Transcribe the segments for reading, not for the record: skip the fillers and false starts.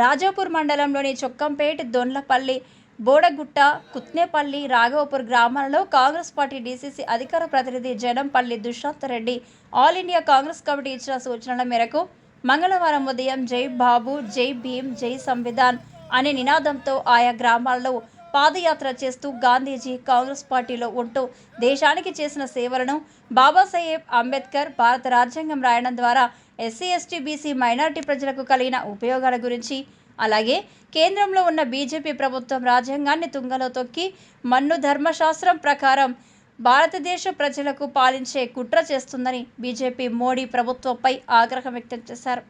రాజాపూర్ మండలంలోని చొక్కంపేట్, దొండ్లపల్లి, బోడగుట్ట, కుత్నేపల్లి, రాఘవపూర్ గ్రామాలలో Congress party DCC అధికార ప్రతినిధి Janampalli Dushyant Reddy all India Congress committee ఇచ్చిన సూచనల మేరకు మంగళవారం ఉదయం జై బాబు, జై భీమ్, జై సంవిధాన్ అనే నినాదంతో ఆయా గ్రామాలలో పాదయాత్ర చేస్తూ గాంధీజీ కాంగ్రెస్ పార్టీలో ఉంటూ దేశానికి చేసిన సేవలను, బాబాసాహెబ్ అంబేద్కర్ భారత రాజ్యాంగం రాయడం ద్వారా ఎస్సీ, ఎస్టీ, బీసీ, మైనారిటీ ప్రజలకు కలిగిన ఉపయోగాల గురించి, అలాగే కేంద్రంలో ఉన్న బీజేపీ ప్రభుత్వం రాజ్యాంగాన్ని తుంగలో తొక్కి మన్ను ధర్మశాస్త్రం ప్రకారం భారతదేశ ప్రజలకు పాలించే కుట్ర చేస్తుందని బీజేపీ మోడీ ప్రభుత్వంపై ఆగ్రహం వ్యక్తం చేశారు.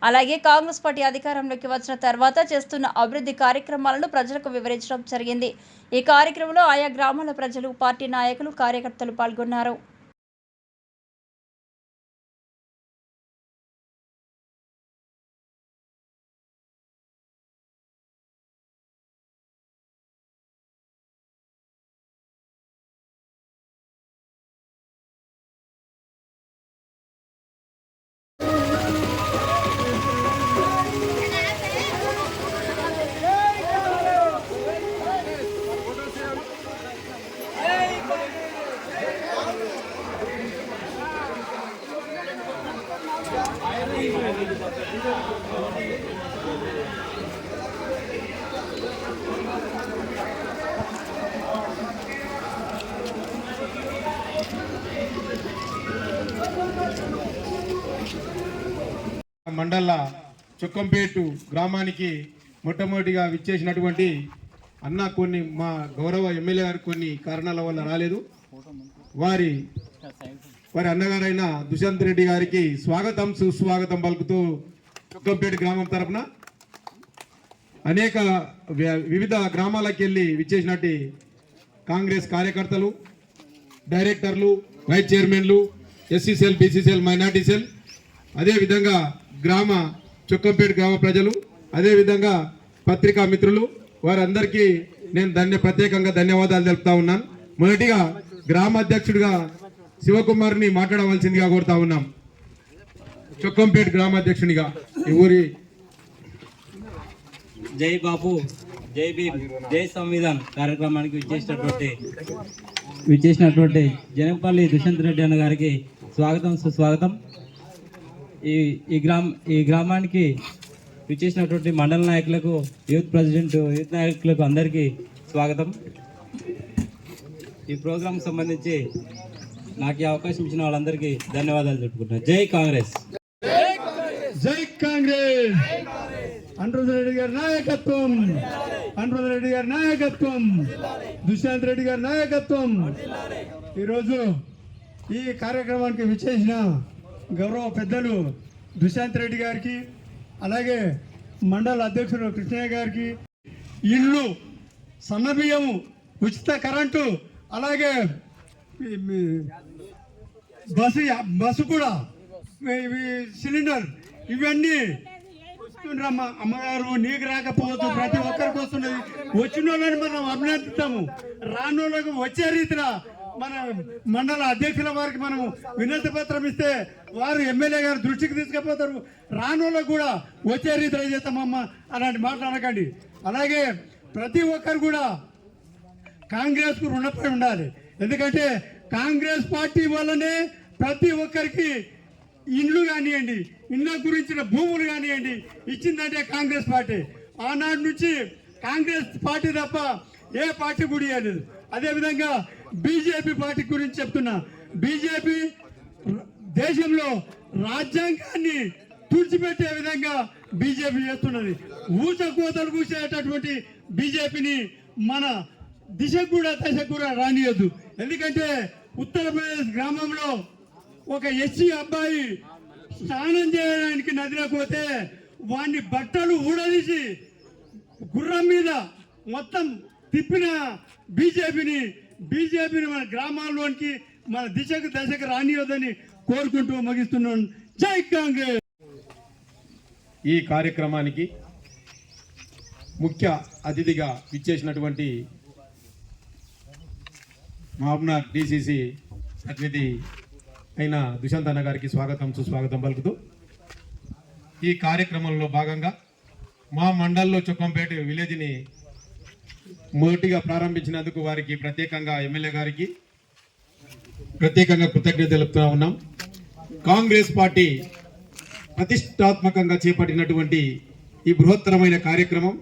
అలాగే కాంగ్రెస్ పార్టీ అధికారంలోకి వచ్చిన తర్వాత చేస్తున్న అభివృద్ధి కార్యక్రమాలను ప్రజలకు వివరించడం జరిగింది. ఈ కార్యక్రమంలో ఆయా గ్రామాల ప్రజలు, పార్టీ నాయకులు, కార్యకర్తలు పాల్గొన్నారు. మండల చొక్కంపేటు గ్రామానికి మొట్టమొదటిగా విచ్చేసినటువంటి అన్న కొన్ని మా గౌరవ ఎమ్మెల్యే గారు కొన్ని కారణాల వల్ల రాలేదు. వారి అన్నగారైన దుష్యంత్ రెడ్డి గారికి స్వాగతం సుస్వాగతం పలుకుతూ చొక్కంపేట గ్రామం తరఫున అనేక వివిధ గ్రామాలకు వెళ్ళి విచ్చేసినట్టు కాంగ్రెస్ కార్యకర్తలు, డైరెక్టర్లు, వైస్ చైర్మన్లు, SC cell, BC cell, minority cell, అదేవిధంగా గ్రామ చొక్కంపేట గ్రామ ప్రజలు, అదేవిధంగా పత్రికా మిత్రులు, వారందరికీ నేను ప్రత్యేకంగా ధన్యవాదాలు తెలుపుతా ఉన్నాను. మొదటిగా గ్రామ అధ్యక్షుడిగా శివకుమార్ని మాట్లాడవలసిందిగా కోరుతా ఉన్నాం. చొక్కంపేట గ్రామాధ్యక్షునిగా ఈ ఊరి జై బాపు, జై భీమ్, జై సంవిధాన్ కార్యక్రమానికి విచ్చేసినటువంటి జనంపల్లి దుష్యంత్ రెడ్డి అన్న గారికి స్వాగతం సుస్వాగతం. ఈ గ్రామానికి విచ్చేసినటువంటి మండల నాయకులకు, యూత్ ప్రెసిడెంట్, యూత్ నాయకులకు అందరికీ స్వాగతం. ఈ ప్రోగ్రాం సంబంధించి నాకు ఈ అవకాశం ఇచ్చిన వాళ్ళందరికీ ధన్యవాదాలు చెప్పుకుంటున్నాను. జై కాంగ్రెస్, జై కాంగ్రెస్. అనురుద్ రెడ్డి గారి నాయకత్వం, అనురుద్ రెడ్డి గారి నాయకత్వం, దుష్యంత్ రెడ్డి గారి నాయకత్వం. ఈరోజు ఈ కార్యక్రమానికి విచ్చేసిన గౌరవ పెద్దలు దుష్యంత్ రెడ్డి గారికి, అలాగే మండల అధ్యక్షుడు కృష్ణయ్య గారికి ఇల్లు, సన్నబియ్యము, ఉచిత కరెంటు, అలాగే బస్సు కూడా సిలిండర్, ఇవన్నీ వస్తుండ్రమ్మా. అమ్మగారు నీకు రాకపోవచ్చు, ప్రతి ఒక్కరికి వస్తున్నది. వచ్చిన వాళ్ళని మనం అభినందిస్తాము. రాని వాళ్ళకు వచ్చే రీతిలో మన మండల అధ్యక్షుల వారికి మనం వినతి పత్రం ఇస్తే వారు ఎమ్మెల్యే గారు దృష్టికి తీసుకుపోతారు. రాని వాళ్ళకు కూడా వచ్చే రీతిలో చేస్తామమ్మా, అలాంటి మాటలు అనకండి. అలాగే ప్రతి ఒక్కరు కూడా కాంగ్రెస్కు రుణపడి ఉండాలి. ఎందుకంటే కాంగ్రెస్ పార్టీ వల్లనే ప్రతి ఒక్కరికి ఇండ్లు కానివ్వండి, ఇండ్ల గురించిన భూములు కానివ్వండి ఇచ్చిందంటే కాంగ్రెస్ పార్టీ. ఆనాటి నుంచి కాంగ్రెస్ పార్టీ తప్ప ఏ పార్టీ కూడా ఇవ్వలేదు. అదేవిధంగా బీజేపీ పార్టీ గురించి చెప్తున్నా. బీజేపీ దేశంలో రాజ్యాంగాన్ని తుడిచిపెట్టే విధంగా బీజేపీ చేస్తున్నది. ఊచకోతలు కూసేటటువంటి బీజేపీని మన దిశకు కూడా రానియద్దు. ఎందుకంటే ఉత్తరప్రదేశ్ గ్రామంలో ఒక ఎస్సీ అబ్బాయి స్నానం చేయడానికి నదిలోకి పోతే వాడిని బట్టలు ఊడదీసి గుర్రం మీద మొత్తం తిప్పిన బీజేపీని మన గ్రామాల్లోనికి, మన దశకు రానియొద్దని కోరుకుంటూ ముగిస్తున్నాను. జై కాంగ్రెస్. ఈ కార్యక్రమానికి ముఖ్య అతిథిగా విచ్చేసినటువంటి మహబూబ్నగర్ డీసీసీ ప్రతినిధి అయిన దుష్యంత్ అన్న గారికి స్వాగతం సుస్వాగతం పలుకుతూ ఈ కార్యక్రమంలో భాగంగా మా మండల్లో చొక్కంపేట విలేజ్ని మొదటిగా ప్రారంభించినందుకు వారికి ప్రత్యేకంగా ఎమ్మెల్యే గారికి ప్రత్యేకంగా కృతజ్ఞత తెలుపుతూ ఉన్నాం. కాంగ్రెస్ పార్టీ ప్రతిష్టాత్మకంగా చేపట్టినటువంటి ఈ బృహత్తరమైన కార్యక్రమం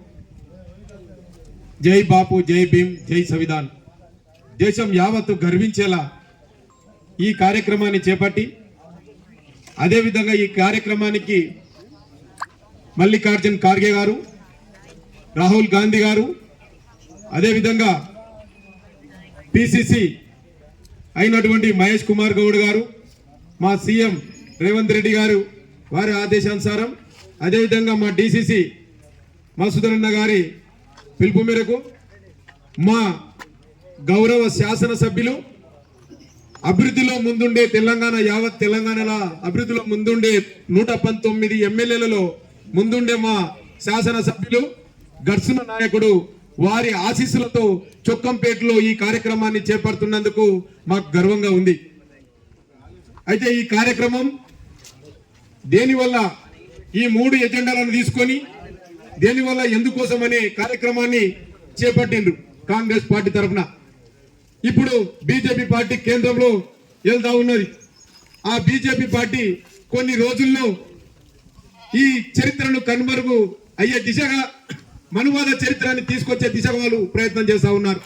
జై బాపు, జై భీమ్, జై సంవిధాన్, దేశం యావత్తు గర్వించేలా ఈ కార్యక్రమాన్ని చేపట్టి, అదేవిధంగా ఈ కార్యక్రమానికి మల్లికార్జున్ ఖార్గే గారు, రాహుల్ గాంధీ గారు, అదేవిధంగా పిసిసి అయినటువంటి మహేష్ కుమార్ గౌడ్ గారు, మా సీఎం రేవంత్ రెడ్డి గారు వారి ఆదేశానుసారం, అదేవిధంగా మా డిసిసి మసూదరన్న గారి పిలుపు మేరకు మా గౌరవ శాసనసభ్యులు అభివృద్ధిలో ముందుండే తెలంగాణ యావత్ తెలంగాణల అభివృద్ధిలో ముందుండే 119 ఎమ్మెల్యేలలో ముందుండే మా శాసనసభ్యులు గర్సున నాయకుడు వారి ఆశీస్సులతో చొక్కంపేటలో ఈ కార్యక్రమాన్ని చేపడుతున్నందుకు మాకు గర్వంగా ఉంది. అయితే ఈ కార్యక్రమం దేనివల్ల ఈ 3 ఎజెండాలను తీసుకొని దేనివల్ల ఎందుకోసం అనే కార్యక్రమాన్ని చేపట్టిండ్రు కాంగ్రెస్ పార్టీ తరఫున. ఇప్పుడు బీజేపీ పార్టీ కేంద్రంలో వెళ్తా ఉన్నది. ఆ బీజేపీ పార్టీ కొన్ని రోజుల్లో ఈ చరిత్రను కనుమరుగు అయ్యే దిశగా మనువాద చరిత్రని తీసుకొచ్చే దిశగా వాళ్ళు ప్రయత్నం చేస్తా ఉన్నారు.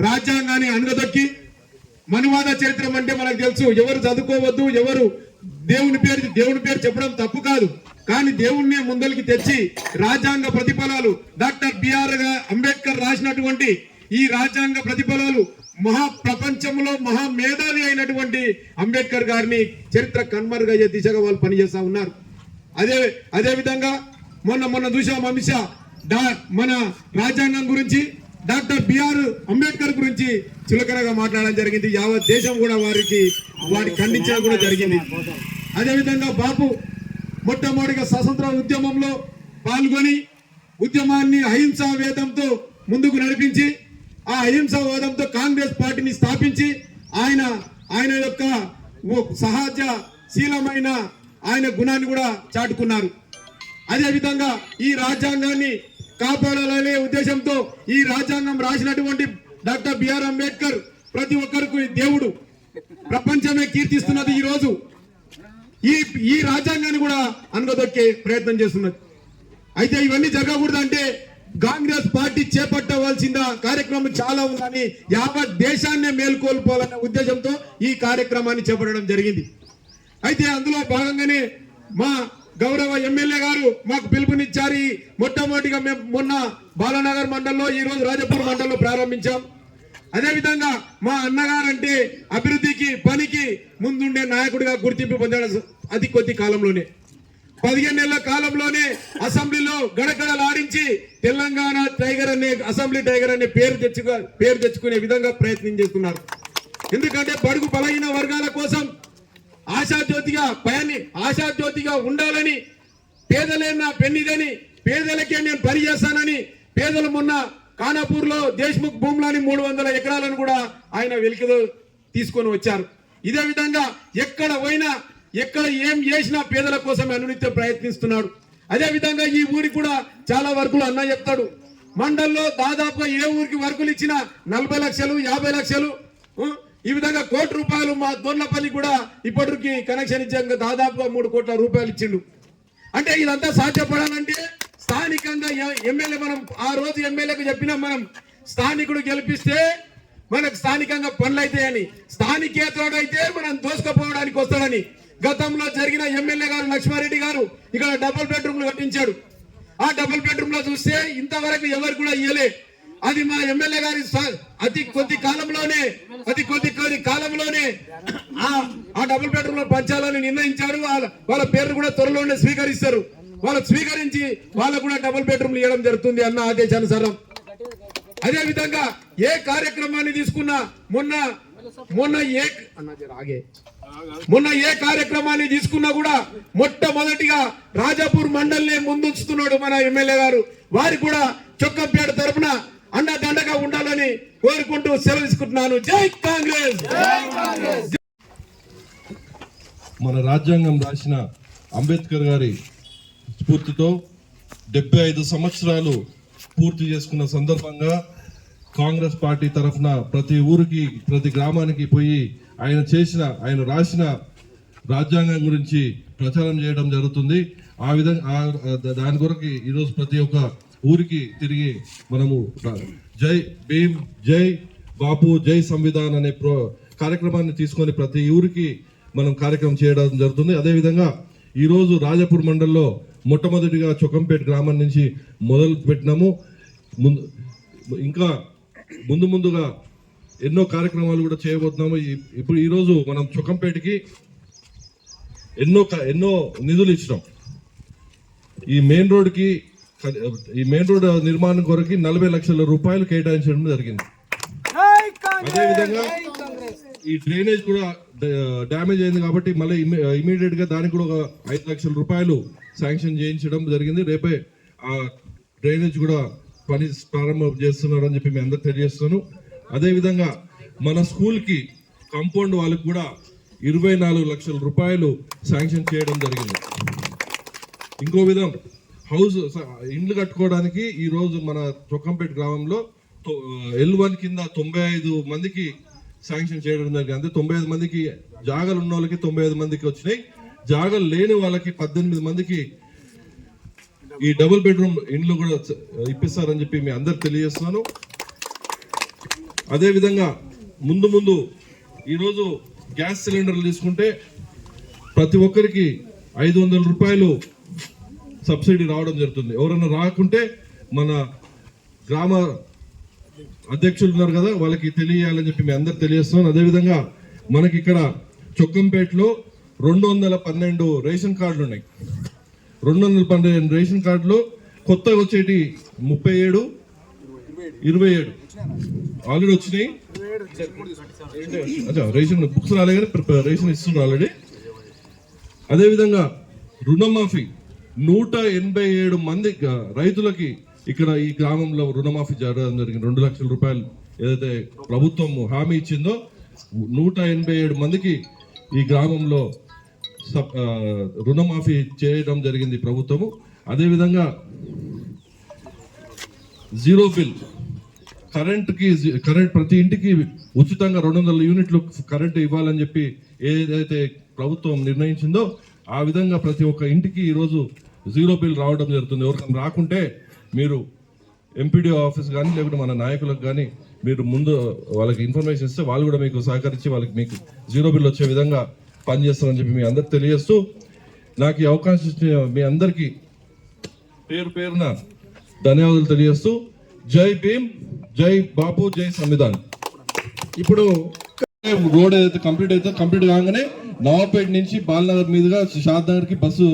రాజ్యాంగాన్ని అణగదొక్కి మనువాద చరిత్ర అంటే మనకు తెలుసు, ఎవరు చదువుకోవద్దు, ఎవరు దేవుని పేరు చెప్పడం తప్పు కాదు, కానీ దేవుణ్ణి ముందరికి తెచ్చి రాజ్యాంగ ప్రతిఫలాలు డాక్టర్ బిఆర్ అంబేద్కర్ రాసినటువంటి ఈ రాజ్యాంగ ప్రతిఫలాలు ప్రపంచంలో మేధావి అయినటువంటి అంబేద్కర్ గారిని చరిత్ర కన్మరుగయ్యే దిశగా వాళ్ళు పనిచేస్తా ఉన్నారు. అదే విధంగా మొన్న చూసాం అమిత్ షా మన రాజ్యాంగం గురించి డాక్టర్ బిఆర్ అంబేద్కర్ గురించి చులకనగా మాట్లాడడం జరిగింది. యావత్ దేశం కూడా వారి ఖండించడం కూడా జరిగింది. అదేవిధంగా బాపు మొట్టమొదటిగా స్వతంత్ర ఉద్యమంలో పాల్గొని ఉద్యమాన్ని అహింసా వేదంతో ముందుకు నడిపించి ఆ అహింసా వాదంతో కాంగ్రెస్ పార్టీని స్థాపించి ఆయన యొక్క సహజశీలమైన ఆయన గుణాన్ని కూడా చాటుకున్నారు. అదేవిధంగా ఈ రాజ్యాంగాన్ని కాపాడాలనే ఉద్దేశంతో ఈ రాజ్యాంగం రాసినటువంటి డాక్టర్ బిఆర్ అంబేద్కర్ ప్రతి ఒక్కరికి దేవుడు, ప్రపంచమే కీర్తిస్తున్నది. ఈ రోజు ఈ రాజ్యాంగాన్ని కూడా అనగదొక్కే ప్రయత్నం చేస్తున్నది. అయితే ఇవన్నీ జరగకూడదంటే కాంగ్రెస్ పార్టీ చేపట్టవలసిన కార్యక్రమం చాలా ఉందని యావత్ దేశాన్నే మేల్కొల్పోవాలనే ఉద్దేశంతో ఈ కార్యక్రమాన్ని చేపట్టడం జరిగింది. అయితే అందులో భాగంగానే మా గౌరవ ఎమ్మెల్యే గారు మాకు పిలుపునిచ్చారు. మొట్టమొదటిగా మేము మొన్న బాలానగర్ మండలంలో, ఈ రోజు రాజపూర్ మండలంలో ప్రారంభించాం. అదేవిధంగా మా అన్నగారంటే అభివృద్ధికి పనికి ముందుండే నాయకుడిగా గుర్తింపు పొందడం అతి కొద్ది కాలంలోనే, 15 నెలల కాలంలోనే అసెంబ్లీలో గడగడలాడించి తెలంగాణ టైగర్ అనే అసెంబ్లీ టైగర్ అనే పేరు తెచ్చుకునే విధంగా ప్రయత్నం చేస్తున్నారు. ఎందుకంటే బడుగు బలహీన వర్గాల కోసం ఆశాజ్యోతిగా ఉండాలని, పేదలే నా పెన్నిదని, పేదలకే నేను పని చేస్తానని, పేదలు మొన్న కానాపూర్ లో దేశ్ముఖ్ భూములని 300 ఎకరాలను కూడా ఆయన వెలికిలో తీసుకొని వచ్చారు. ఇదే విధంగా ఎక్కడ పోయినా ఎక్కడ ఏం చేసినా పేదల కోసం అనునిత్యం ప్రయత్నిస్తున్నాడు. అదే విధంగా ఈ ఊరికి కూడా చాలా వర్కులు అన్న చెప్తాడు. మండల్లో దాదాపుగా ఏ ఊరికి వర్కులు ఇచ్చినా 40 లక్షలు 50 లక్షలు ఈ విధంగా ₹1 కోటి మా దొర్లపల్లి కూడా ఇప్పటికి కనెక్షన్ ఇచ్చాక దాదాపుగా ₹3 కోట్ల ఇచ్చిండు. అంటే ఇదంతా సాధ్యపడాలంటే స్థానికంగా ఎమ్మెల్యే, మనం ఆ రోజు ఎమ్మెల్యేకు చెప్పినా, మనం స్థానికుడు గెలిపిస్తే మనకు స్థానికంగా పనులు అవుతాయని, స్థానికేతరుడైతే మనం దోసుకుపోవడానికి వస్తాడని గతంలో జరిగిన ఎమ్మెల్యే గారు లక్ష్మారెడ్డి గారు ఇక్కడ డబుల్ బెడ్రూమ్లు కట్టించాడు. ఆ డబుల్ బెడ్రూమ్ లో చూస్తే ఇంతవరకు ఎవరు కూడా ఇయ్యలే. అది మా ఎమ్మెల్యే గారి అతి కొద్ది కాలంలోనే ఆ డబుల్ బెడ్రూమ్ లో పంచాలని నిర్ణయించారు. వాళ్ళ పేర్లు కూడా త్వరలోనే స్వీకరిస్తారు. వాళ్ళు స్వీకరించి వాళ్ళకు కూడా డబుల్ బెడ్రూమ్లు ఇవ్వడం జరుగుతుంది అన్న ఆదేశానుసారం. అదే విధంగా ఏ కార్యక్రమాన్ని తీసుకున్నా మొన్న ఏ కార్యక్రమాన్ని తీసుకున్నా కూడా మొట్టమొదటిగా రాజాపూర్ మండలిని ముందుంచుతున్నాడు మన ఎమ్మెల్యే గారు. వారి కూడా చొక్కంపేట తరఫున అండదండగా ఉండాలని కోరుకుంటూ సెలవు తీసుకుంటున్నాను. జై కాంగ్రెస్. మన రాజ్యాంగం రాసిన అంబేద్కర్ గారి స్ఫూర్తితో 75 సంవత్సరాలు పూర్తి చేసుకున్న సందర్భంగా కాంగ్రెస్ పార్టీ తరఫున ప్రతి ఊరికి ప్రతి గ్రామానికి పోయి ఆయన రాసిన రాజ్యాంగం గురించి ప్రచారం చేయడం జరుగుతుంది. ఆ విధంగా దాని కొరకు ఈరోజు ప్రతి ఒక్క ఊరికి తిరిగి మనము జై భీమ్, జై బాపు, జై సంవిధాన్ అనే కార్యక్రమాన్ని తీసుకొని ప్రతి ఊరికి మనం కార్యక్రమం చేయడం జరుగుతుంది. అదేవిధంగా ఈరోజు రాజాపూర్ మండలంలో మొట్టమొదటిగా చొక్కంపేట గ్రామం నుంచి మొదలు పెట్టినాము. ఇంకా ముందుగా ఎన్నో కార్యక్రమాలు కూడా చేయబోతున్నాము. ఇప్పుడు ఈరోజు మనం చొక్కంపేటకి ఎన్నో నిధులు ఇచ్చినాం. ఈ మెయిన్ రోడ్ నిర్మాణం కొరకు 40 లక్షల రూపాయలు కేటాయించడం జరిగింది. అదేవిధంగా ఈ డ్రైనేజ్ కూడా డ్యామేజ్ అయింది కాబట్టి మళ్ళీ ఇమీడియట్ గా దానికి కూడా ఒక 5 లక్షల రూపాయలు శాంక్షన్ చేయించడం జరిగింది. రేపే ఆ డ్రైనేజ్ కూడా పని ప్రారంభం చేస్తున్నారని చెప్పి మీ అందరికి తెలియజేస్తున్నాను. అదేవిధంగా మన స్కూల్కి కాంపౌండ్ వాళ్ళకి కూడా 24 లక్షల రూపాయలు శాంక్షన్ చేయడం జరిగింది. ఇంకో విధం ఇండ్లు కట్టుకోవడానికి ఈరోజు మన చొక్కంపేట గ్రామంలో L1 కింద 95 మందికి శాంక్షన్ చేయడం జరిగింది. అంటే 95 మందికి జాగాలు ఉన్న వాళ్ళకి 95 మందికి వచ్చినాయి. జాగాలు లేని వాళ్ళకి 18 మందికి ఈ డబుల్ బెడ్రూమ్ ఇండ్లు కూడా ఇప్పిస్తారని చెప్పి మీ అందరికి తెలియజేస్తున్నాను. అదేవిధంగా ముందు ఈరోజు గ్యాస్ సిలిండర్లు తీసుకుంటే ప్రతి ఒక్కరికి 500 రూపాయలు సబ్సిడీ రావడం జరుగుతుంది. ఎవరైనా రాకుంటే మన గ్రామ అధ్యక్షులు ఉన్నారు కదా, వాళ్ళకి తెలియాలని చెప్పి మీ అందరు తెలియజేస్తున్నాను. అదేవిధంగా మనకి ఇక్కడ చొక్కంపేటలో 212 రేషన్ కార్డులు ఉన్నాయి. 212 రేషన్ కార్డులో కొత్తగా వచ్చేటి 37, 27 ఆల్రెడీ వచ్చినాయి. రేషన్ బుక్స్ రాలే కానీ రేషన్ ఇస్తున్నారు ఆల్రెడీ. అదేవిధంగా రుణమాఫీ 187 మంది రైతులకి ఇక్కడ ఈ గ్రామంలో రుణమాఫీ జరగడం జరిగింది. 2 లక్షల రూపాయలు ఏదైతే ప్రభుత్వం హామీ ఇచ్చిందో 187 మందికి ఈ గ్రామంలో రుణమాఫీ చేయడం జరిగింది ప్రభుత్వము. అదేవిధంగా జీరో బిల్ కరెంట్ ప్రతి ఇంటికి ఉచితంగా 200 యూనిట్లు కరెంట్ ఇవ్వాలని చెప్పి ఏదైతే ప్రభుత్వం నిర్ణయించిందో ఆ విధంగా ప్రతి ఒక్క ఇంటికి ఈరోజు జీరో బిల్ రావడం జరుగుతుంది. ఎవరికైనా రాకుంటే మీరు ఎంపీడీ ఆఫీస్ కానీ లేకుంటే మన నాయకులకు కానీ మీరు ముందు వాళ్ళకి ఇన్ఫర్మేషన్ ఇస్తే వాళ్ళు కూడా మీకు సహకరించి మీకు జీరో బిల్ వచ్చే విధంగా పనిచేస్తారని చెప్పి మీ అందరికి తెలియజేస్తూ నాకు ఈ అవకాశం ఇచ్చిన మీ అందరికీ పేరున ధన్యవాదాలు తెలియజేస్తూ జై భీమ్, జై బాపు, జై సంవిధాన్. ఇప్పుడు రోడ్ ఏదైతే కంప్లీట్ కాగానే నవాపేట నుంచి బాలనగర్ మీదుగా షాద్ నగర్కి బస్సు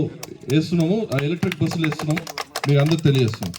వేస్తున్నాము. ఆ ఎలక్ట్రిక్ బస్సులు వేస్తున్నాము. మీకు అందరికి తెలియజేస్తున్నాం.